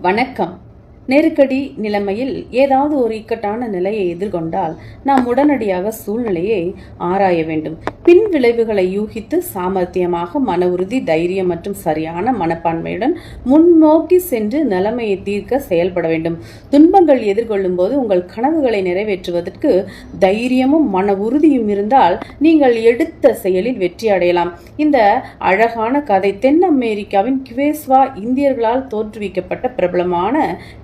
வணக்கம். நெருக்கடி நிலைமையில் ஏதாவது ஒரு இக்கட்டான நிலையை எதிர்கொண்டால் நாம் உடனடியாக சூழ்நிலையை ஆராய வேண்டும். பின் விளைவுகளை யூகித்து சாமர்த்தியமாக மன உறுதி, தைரியம் மற்றும் சரியான மனப்பான்மையுடன் முன்னோக்கி சென்று நிலைமையை தீர்க்க செயல்பட வேண்டும். துன்பங்கள் எதிர்கொள்ளும் போது உங்கள் கனவுகளை நிறைவேற்றுவதற்கு தைரியமும் மன உறுதியும் இருந்தால் நீங்கள் எடுத்த செயலில் வெற்றி அடையலாம். இந்த அழகான கதை தென் அமெரிக்காவின் கிவேஸ்வா இந்தியர்களால் தோற்றுவிக்கப்பட்ட பிரபலமான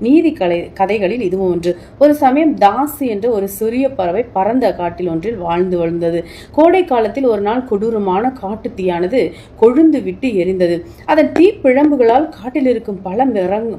நீதி கதைகளில் இதுவும் ஒன்று. ஒரு சமயம் தாசு என்ற ஒரு சிறிய பறவை பரந்த காட்டில் ஒன்றில் வாழ்ந்து வந்தது. கோடை காலத்தில் ஒரு நாள் கொடூரமான காட்டு தீயானது கொழுந்து விட்டு எரிந்தது. அதன் தீப்பிழம்புகளால் காட்டில் இருக்கும் பல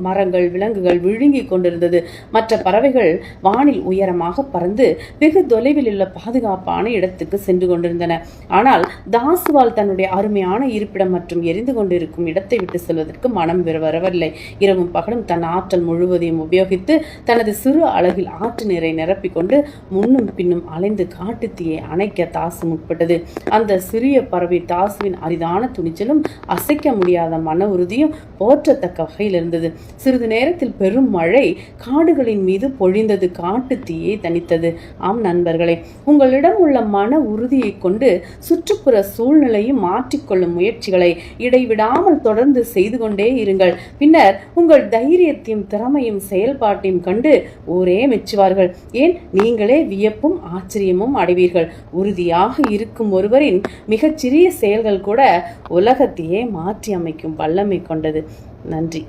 மரங்கள், விலங்குகள் விழுங்கி கொண்டிருந்தது. மற்ற பறவைகள் வானில் உயரமாக பறந்து வெகு தொலைவில் உள்ள பாதுகாப்பான இடத்துக்கு சென்று கொண்டிருந்தன. ஆனால் தாசுவால் தன்னுடைய அருமையான இருப்பிடம் மற்றும் எரிந்து கொண்டிருக்கும் இடத்தை விட்டு செல்வதற்கு மனம் வரவில்லை. இரவும் பகலும் தன் ஆற்றல் முழுவதையும் உபயோகித்து தனது சிறு அழகில் ஆற்று நீரை நிரப்பிக்கொண்டு முன்னும் பின்னும் அலைந்து காட்டுத்தீயை அணைக்க தாசு முற்பட்டது. அந்த சிறிய பறவை தாசுவின் அரிதான துணிச்சலும் அசைக்க முடியாத மன உறுதியும் போற்றத்தக்க வகையில் இருந்தது. சிறிது நேரத்தில் பெரும் மழை காடுகளின் மீது பொழிந்தது. காட்டுத்தீயை தணித்தது. ஆம் நண்பர்களே, உங்களிடம் உள்ள மன உறுதியை கொண்டு சுற்றுப்புற சூழ்நிலையும் மாற்றிக்கொள்ளும் முயற்சிகளை இடைவிடாமல் தொடர்ந்து செய்து கொண்டே இருங்கள். பின்னர் உங்கள் தைரியத்தையும் திறமையும் செயல்பாட்டையும் கண்டு ஊரே மெச்சுவார்கள். ஏன், நீங்களே வியப்பும் ஆச்சரியமும் அடைவீர்கள். உறுதியாக இருக்கும் ஒருவரின் மிகச்சிறிய செயல்கள் கூட உலகத்தையே மாற்றி அமைக்கும் வல்லமை கொண்டது. நன்றி.